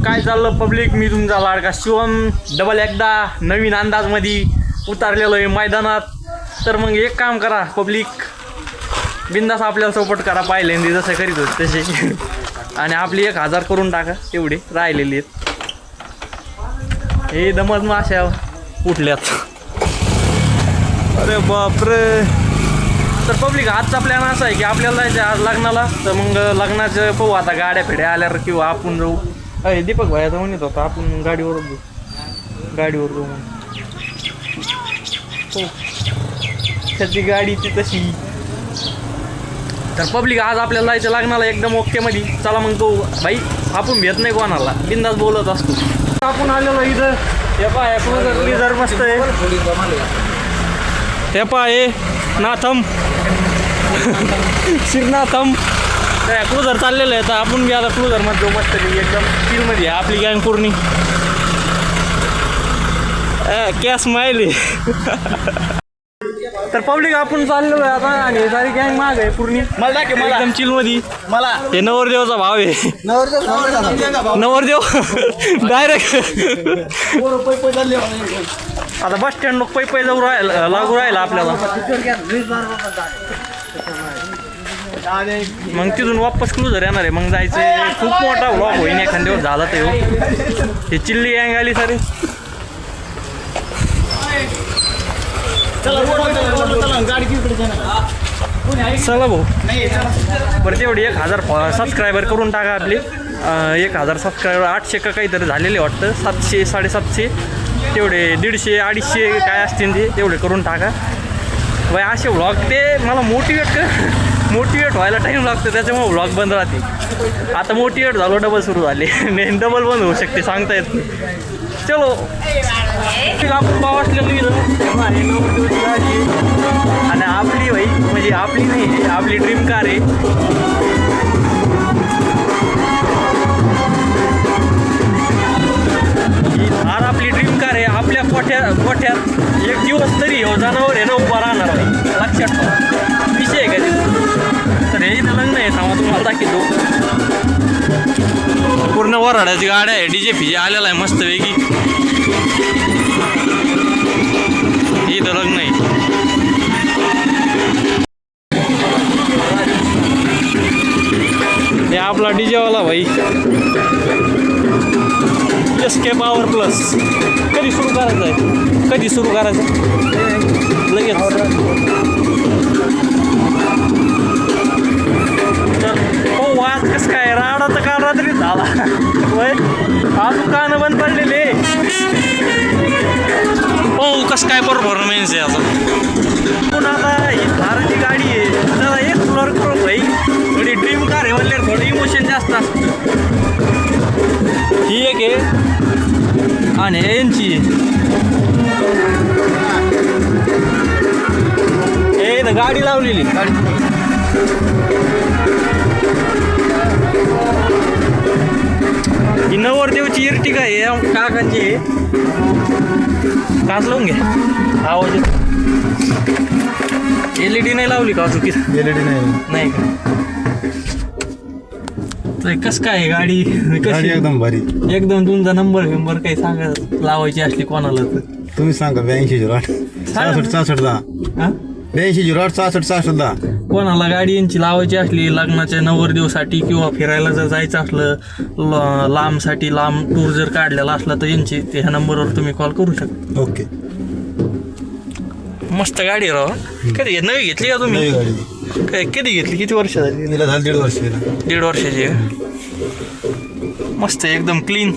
काय चाललं पब्लिक, मी तुमचा लाडका शिवम डबल एकदा नवीन अंदाजमध्ये उतारलेलो आहे मैदानात. तर मग एक काम करा पब्लिक, बिंदास आपल्याला सपोर्ट करा पहिल्यांदा जसं करीत होत तसे. आणि आपली 1000 करून टाका, तेवढे राहिलेले आहेत. हे दमत माश्या उठल्यात, अरे बापरे. तर पब्लिक आजचा प्लॅन असा आहे की आपल्याला जायचं आज लग्नाला. तर मग लग्नाचं पाहू आता, गाड्या फेड्या आल्यावर किंवा आपण जाऊ. अरे दीपक भाई आता म्हणत होता आपण गाडीवर जाऊ म्हणून. हो त्याची गाडी ती तशी. तर पब्लिक आज आपल्याला जायचं लग्नाला एकदम ओके मध्ये. चला मग तो भाई, आपण भेट नाही कोणाला, बिंदास बोलत असतो. आपण आलेलो इथं, हे पाय क्लोजर मस्त आहे. हे पाय नाथम श्रीनाथम क्लोजर चाललेलं आहे. तर आपण बी आता क्लोजरमध्ये जाऊ मस्त एकदम चिलमध्ये आहे आपली गँग पूर्णी. क्या स्माइल आहे. तर पब्लिक आपण चाललेलो आहे आता आणि सारी गँग माग आहे पूर्णी. मला एकदम चिलमध्ये. मला हे नवरदेवाचा भाव आहे. नवरदेव डायरेक्ट आता बस स्टँड पै जाऊ लागू राहिला आपल्याला. मग तिथून वापस क्लूजर येणार आहे. मग जायचं, खूप मोठा व्लॉग होईन एखाद्या दिवस झाला ते. हे चिल्ली गँग आली सारी. चला भाऊ बरं, तेवढी 1000 सबस्क्रायबर करून टाका आपली. 1000 सबस्क्रायबर 800 का काहीतरी झालेले वाटतं, 700 750 तेवढे 150 250 काय असतील ते तेवढे करून टाका बाई. असे व्लॉग ते मला मोटिवेट व्हायला टाईम लागतो, त्याच्यामुळे व्लॉग बंद राहते. आता मोटिवेट झालो, डबल सुरू झाले. नाही डबल बंद होऊ शकते, सांगता येत नाही. चलो आपण पाव असलेलं आणि आपली भाई म्हणजे आपली नाही, आपली ड्रीम कार आहे. ही थार आपली ड्रीम कार आहे. आपल्या कोठ्यात एक दिवस तरी हो जनावर आहे ना उभा राहणार भाई, लक्षात ठेवा. विषय आहे का ते. तर हे इथं लग्न आहे, थांबा तुम्हाला दाखवतो. पूर्ण वराड्याची गाड्या आहे, डीजे फिजे आलेला आहे मस्त वेगळी. इथं लग्न आहे. हे आपला डीजेवाला भाई SK पॉवर प्लस. कधी सुरू करायचं आहे, कधी सुरू करायचं लगेच. तर हो आज कसं काय राडा तर काल रात्री झाला होय. अजून कानं बंद पडलेले. हो कसं काय परफॉर्मन्स आहे आता. पण आता ही थारची गाडी आहे, त्याला एक्सप्लोर करू भाई. थोडी ड्रीम कार आहे म्हणल्यावर थोडं इमोशन जास्त असतं. ही एक आहे आणि यांची हे तर गाडी लावलेली. ही नवरदेवची इर्टिगा आहे काकांची. काच लावून घ्या, आवाज येतो. LED नाही लावली का चुकी? LED नाही का? कसं काय गाडी एकदम भारी, एकदम. तुमचा नंबर काही सांगा लावायची असली कोणाला तर तुम्ही सांगा. 8208 66 10. 8208 66 66 10. कोणाला गाडी यांची लावायची असली लग्नाच्या नवरदेवसाठी किंवा फिरायला जर जायचं असलं लांबसाठी, लांब टूर जर काढलेला असला तर यांची ह्या नंबरवर तुम्ही कॉल करू शकता. ओके. मस्त गाडी राव. कधी नवी घेतली का तुम्ही? काय कधी घेतली? किती वर्ष झाली? 1.5 वर्ष. 1.5 वर्षाची. मस्त एकदम क्लीन.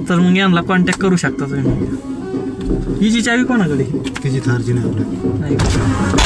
तर मग यांना कॉन्टॅक्ट करू शकता तुम्ही. हिची चावी कोणाकडे? तिची थारची नाही आपल्याला.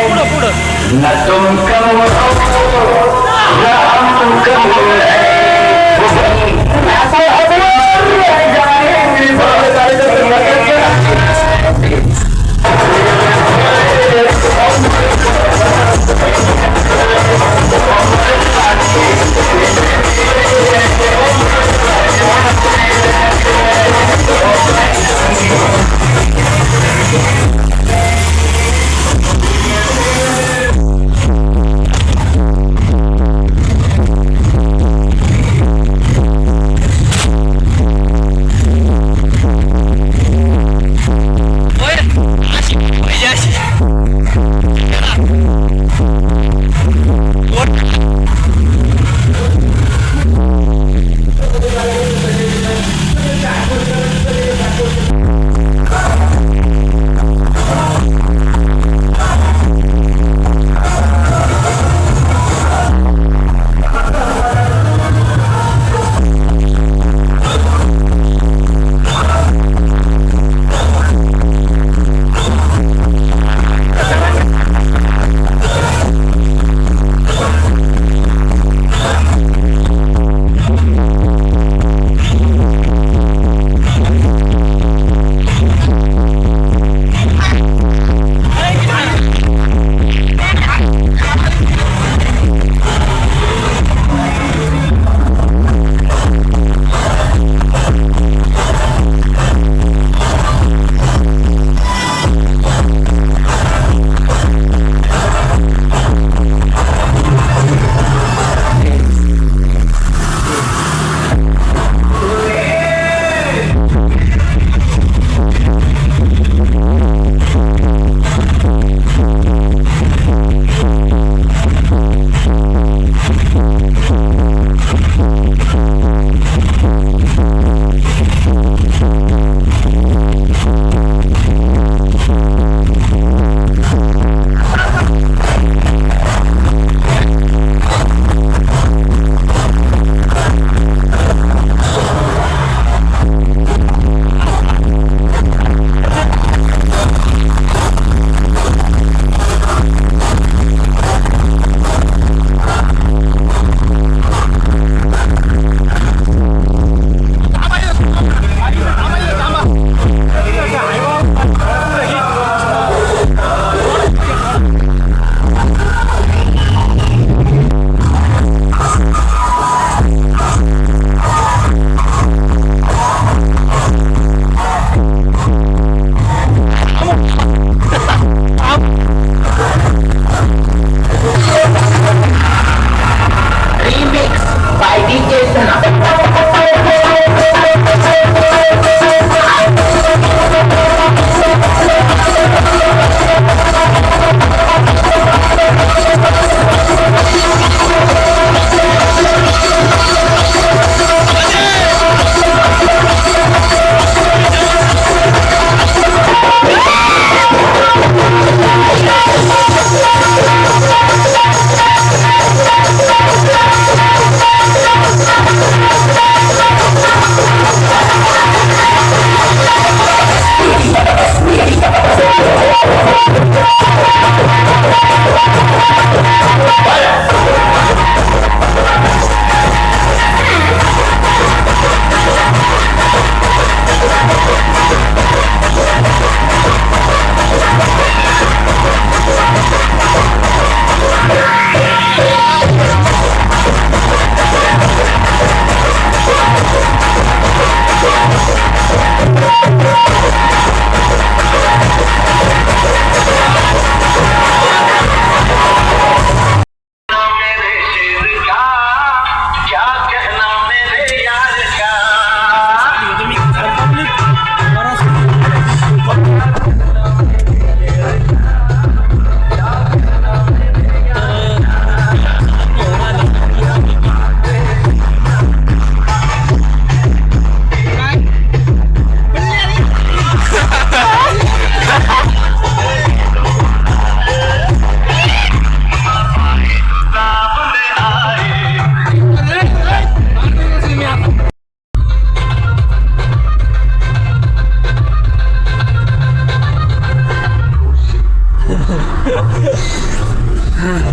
पुढं पुढं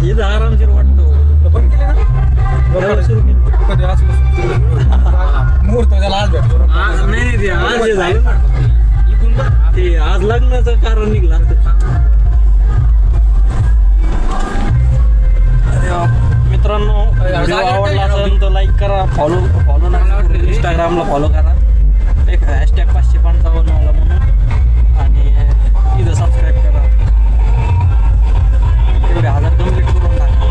इथं आरामशीर वाटतो. बंद केले ना सुरू केली. कधी मुहूर्त त्याला आज भेटतो नाही ते आज जे झालं ना ते आज लग्नाचं कारण निघलं असतं. मित्रांनो व्हिडिओ आवडला असेल तर लाईक करा, फॉलो नाही इंस्टाग्रामला फॉलो करा, एक हॅशटॅग 555 वाला म्हणून, आणि इथं सबस्क्राईब करा. एवढे 1000 कम्प्लीट करून टाका.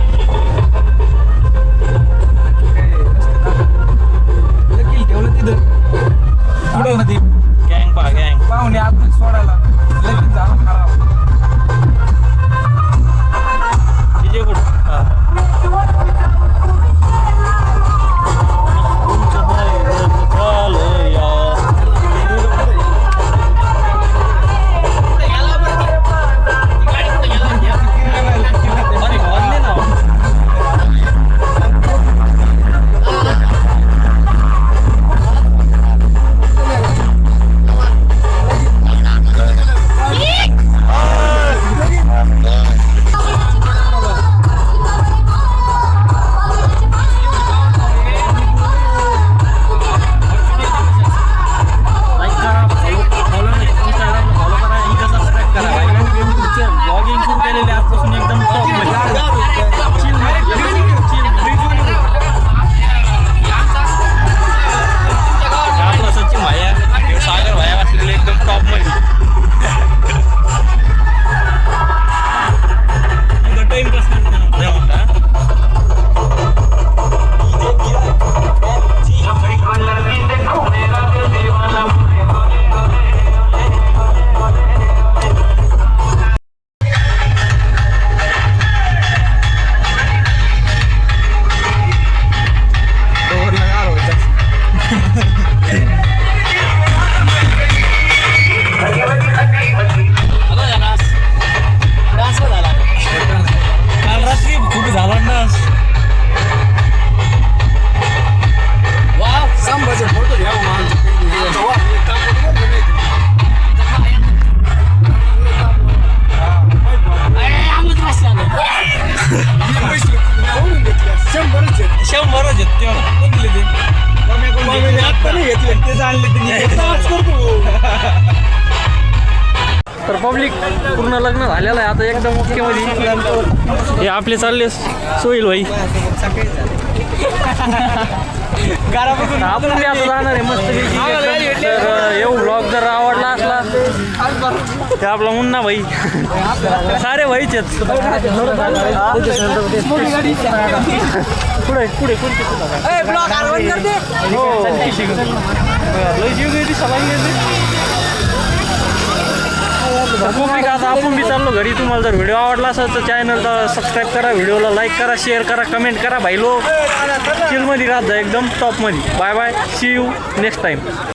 ठेवलं तिथं पुढं नदी गँग पहा गँग. पाहुणे आपण सोडायला लगेच झालं खराब. तिचे कुठं तर पब्लिक पूर्ण लग्न झालेलं आहे आता एकदम ओके मध्ये. हे आपले चालले सोईल भाई. आपण बी आता जाणार आहे मस्त. तर येऊ ब्लॉग जर आवडला असला ते आपला मुन्ना भाई सारे भाईच आहेत. पुढे पुढे आता आपण बी चाललो घरी. तुम्हाला जर व्हिडिओ आवडला असेल तर चॅनलला सबस्क्राईब करा, व्हिडिओला लाईक करा, शेअर करा, कमेंट करा. भाई लो चिलमध्ये राहत जा एकदम टॉपमध्ये. Bye bye, see you next time.